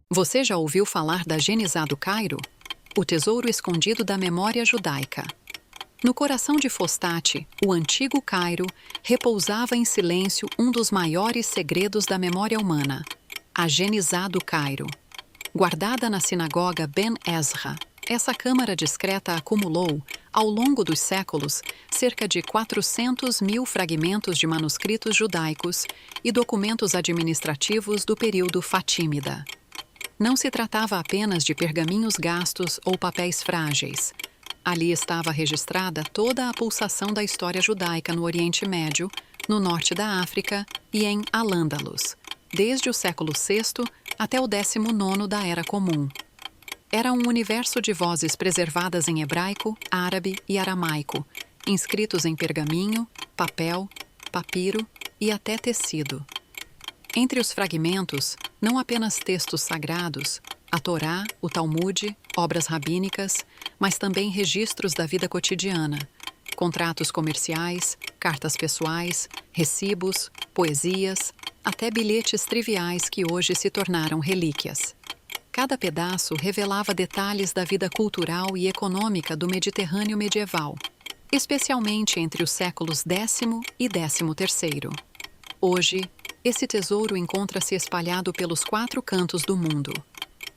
Você já ouviu falar da Genizá do Cairo? O tesouro escondido da memória judaica. No coração de Fostate, o antigo Cairo, repousava em silêncio um dos maiores segredos da memória humana, a Genizá do Cairo. Guardada na sinagoga Ben Ezra, essa câmara discreta acumulou, ao longo dos séculos, cerca de 400 mil fragmentos de manuscritos judaicos e documentos administrativos do período fatímida. Não se tratava apenas de pergaminhos gastos ou papéis frágeis. Ali estava registrada toda a pulsação da história judaica no Oriente Médio, no norte da África e em Al-Ândalus, desde o século VI até o 19º da Era Comum. Era um universo de vozes preservadas em hebraico, árabe e aramaico, inscritos em pergaminho, papel, papiro e até tecido. Entre os fragmentos, não apenas textos sagrados, a Torá, o Talmude, obras rabínicas, mas também registros da vida cotidiana, contratos comerciais, cartas pessoais, recibos, poesias, até bilhetes triviais que hoje se tornaram relíquias. Cada pedaço revelava detalhes da vida cultural e econômica do Mediterrâneo medieval, especialmente entre os séculos X e XIII. Hoje, esse tesouro encontra-se espalhado pelos 4 cantos do mundo.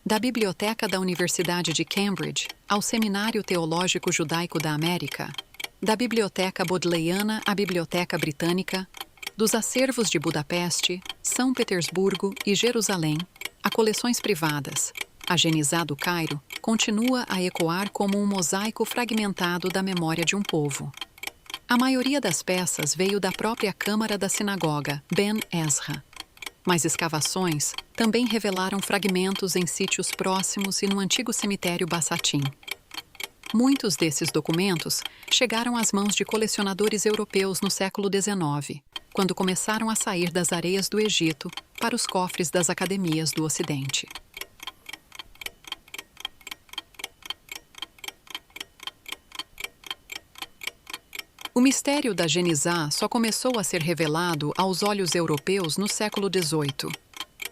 Da Biblioteca da Universidade de Cambridge ao Seminário Teológico Judaico da América, da Biblioteca Bodleiana à Biblioteca Britânica, dos acervos de Budapeste, São Petersburgo e Jerusalém, a coleções privadas, a Genizá do Cairo continua a ecoar como um mosaico fragmentado da memória de um povo. A maioria das peças veio da própria câmara da sinagoga, Ben Ezra. Mas escavações também revelaram fragmentos em sítios próximos e no antigo cemitério Bassatim. Muitos desses documentos chegaram às mãos de colecionadores europeus no século XIX, quando começaram a sair das areias do Egito para os cofres das academias do Ocidente. O mistério da Genizá só começou a ser revelado aos olhos europeus no século XVIII.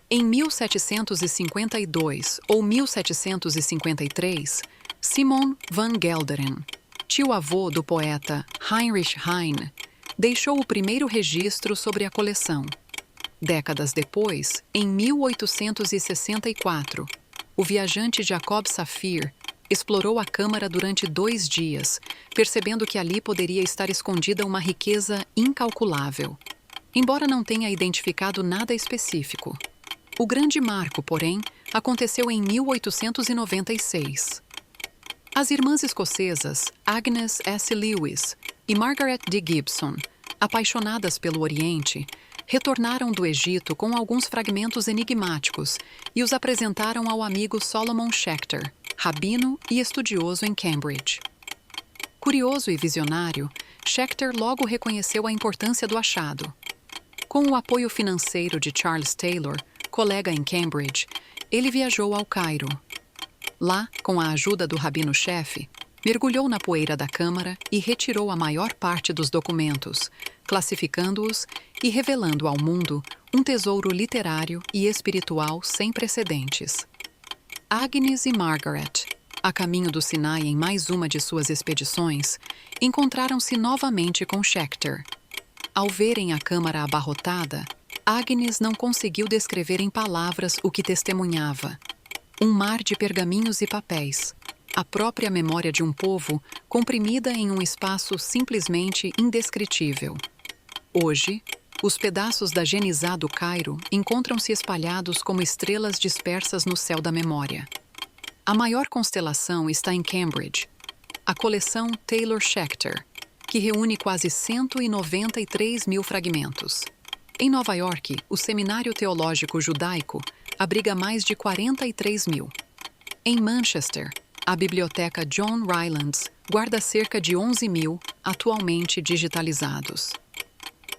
Em 1752 ou 1753, Simon van Gelderen, tio-avô do poeta Heinrich Heine, deixou o primeiro registro sobre a coleção. Décadas depois, em 1864, o viajante Jacob Saphir explorou a câmara durante 2 dias, percebendo que ali poderia estar escondida uma riqueza incalculável, embora não tenha identificado nada específico. O grande marco, porém, aconteceu em 1896. As irmãs escocesas Agnes S. Lewis e Margaret D. Gibson, apaixonadas pelo Oriente, retornaram do Egito com alguns fragmentos enigmáticos e os apresentaram ao amigo Solomon Schechter, rabino e estudioso em Cambridge. Curioso e visionário, Schechter logo reconheceu a importância do achado. Com o apoio financeiro de Charles Taylor, colega em Cambridge, ele viajou ao Cairo. Lá, com a ajuda do rabino-chefe, mergulhou na poeira da câmara e retirou a maior parte dos documentos, classificando-os e revelando ao mundo um tesouro literário e espiritual sem precedentes. Agnes e Margaret, a caminho do Sinai em mais uma de suas expedições, encontraram-se novamente com Schechter. Ao verem a câmara abarrotada, Agnes não conseguiu descrever em palavras o que testemunhava. Um mar de pergaminhos e papéis, a própria memória de um povo comprimida em um espaço simplesmente indescritível. Hoje, os pedaços da Genizá do Cairo encontram-se espalhados como estrelas dispersas no céu da memória. A maior constelação está em Cambridge, a coleção Taylor Schechter, que reúne quase 193 mil fragmentos. Em Nova York, o Seminário Teológico Judaico abriga mais de 43 mil. Em Manchester, a Biblioteca John Rylands guarda cerca de 11 mil, atualmente digitalizados.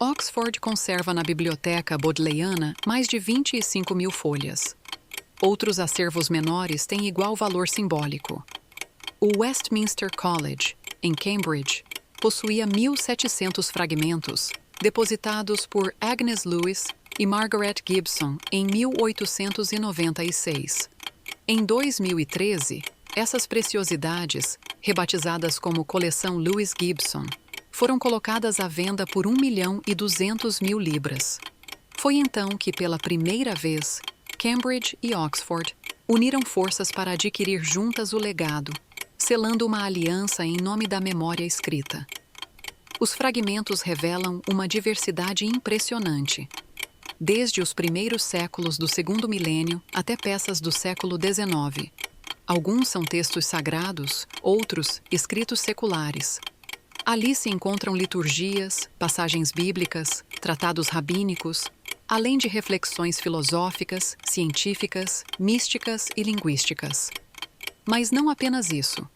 Oxford conserva na Biblioteca Bodleiana mais de 25 mil folhas. Outros acervos menores têm igual valor simbólico. O Westminster College, em Cambridge, possuía 1.700 fragmentos, depositados por Agnes Lewis, e Margaret Gibson em 1896. Em 2013, essas preciosidades, rebatizadas como Coleção Louis Gibson, foram colocadas à venda por 1.200.000 libras. Foi então que, pela primeira vez, Cambridge e Oxford uniram forças para adquirir juntas o legado, selando uma aliança em nome da memória escrita. Os fragmentos revelam uma diversidade impressionante, desde os primeiros séculos do segundo milênio até peças do século XIX. Alguns são textos sagrados, outros escritos seculares. Ali se encontram liturgias, passagens bíblicas, tratados rabínicos, além de reflexões filosóficas, científicas, místicas e linguísticas. Mas não apenas isso.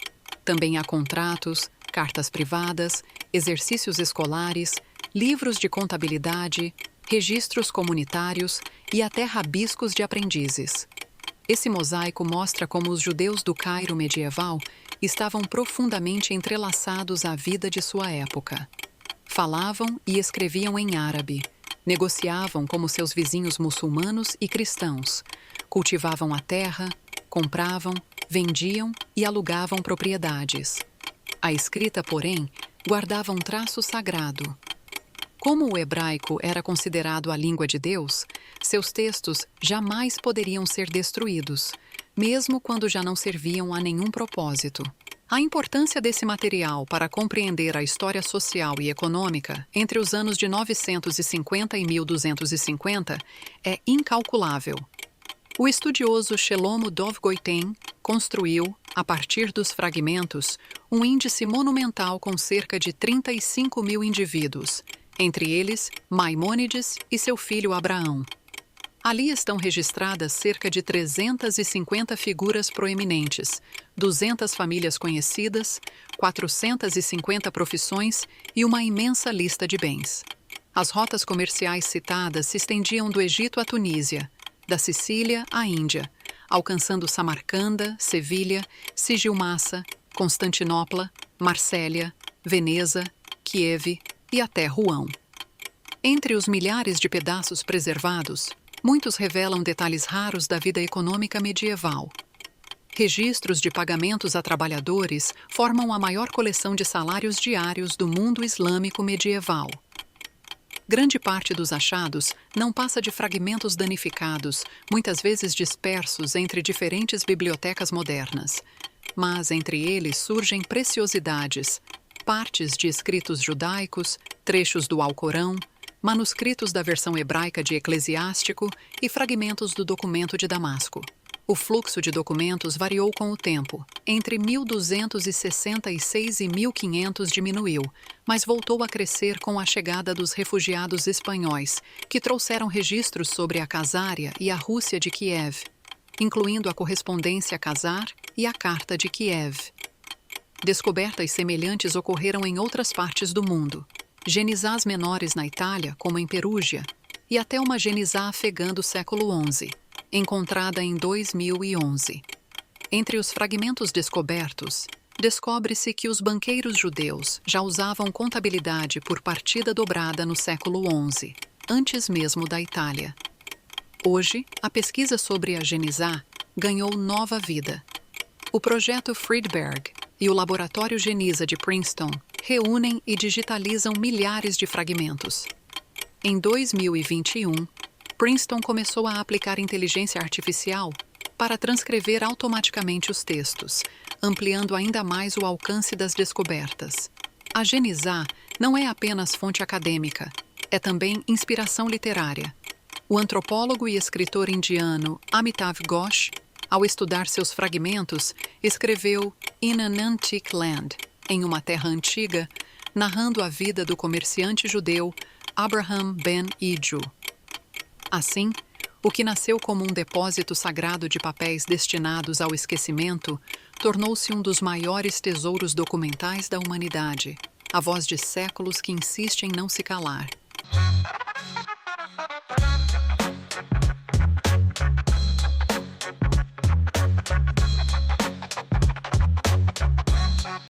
Também há contratos, cartas privadas, exercícios escolares, livros de contabilidade, registros comunitários e até rabiscos de aprendizes. Esse mosaico mostra como os judeus do Cairo medieval estavam profundamente entrelaçados à vida de sua época. Falavam e escreviam em árabe, negociavam como seus vizinhos muçulmanos e cristãos, cultivavam a terra, compravam, vendiam e alugavam propriedades. A escrita, porém, guardava um traço sagrado. Como o hebraico era considerado a língua de Deus, seus textos jamais poderiam ser destruídos, mesmo quando já não serviam a nenhum propósito. A importância desse material para compreender a história social e econômica entre os anos de 950 e 1250 é incalculável. O estudioso Shelomo Dov Goiten construiu, a partir dos fragmentos, um índice monumental com cerca de 35.000 indivíduos, entre eles Maimônides e seu filho Abraão. Ali estão registradas cerca de 350 figuras proeminentes, 200 famílias conhecidas, 450 profissões e uma imensa lista de bens. As rotas comerciais citadas se estendiam do Egito à Tunísia, da Sicília à Índia, alcançando Samarcanda, Sevilha, Sigilmassa, Constantinopla, Marsella, Veneza, Kiev e até Rouen. Entre os milhares de pedaços preservados, muitos revelam detalhes raros da vida econômica medieval. Registros de pagamentos a trabalhadores formam a maior coleção de salários diários do mundo islâmico medieval. Grande parte dos achados não passa de fragmentos danificados, muitas vezes dispersos entre diferentes bibliotecas modernas. Mas entre eles surgem preciosidades, partes de escritos judaicos, trechos do Alcorão, manuscritos da versão hebraica de Eclesiástico e fragmentos do documento de Damasco. O fluxo de documentos variou com o tempo. Entre 1266 e 1500 diminuiu, mas voltou a crescer com a chegada dos refugiados espanhóis, que trouxeram registros sobre a Casária e a Rússia de Kiev, incluindo a correspondência Khazar e a Carta de Kiev. Descobertas semelhantes ocorreram em outras partes do mundo. Genizás menores na Itália, como em Perúgia, e até uma genizá afegã do século XI, encontrada em 2011. Entre os fragmentos descobertos, descobre-se que os banqueiros judeus já usavam contabilidade por partida dobrada no século XI, antes mesmo da Itália. Hoje, a pesquisa sobre a genizá ganhou nova vida. O projeto Friedberg e o Laboratório Geniza de Princeton reúnem e digitalizam milhares de fragmentos. Em 2021, Princeton começou a aplicar inteligência artificial para transcrever automaticamente os textos, ampliando ainda mais o alcance das descobertas. A genizá não é apenas fonte acadêmica, é também inspiração literária. O antropólogo e escritor indiano Amitav Ghosh, ao estudar seus fragmentos, escreveu In an Antique Land, em uma terra antiga, narrando a vida do comerciante judeu Abraham ben Iju. Assim, o que nasceu como um depósito sagrado de papéis destinados ao esquecimento tornou-se um dos maiores tesouros documentais da humanidade, a voz de séculos que insiste em não se calar.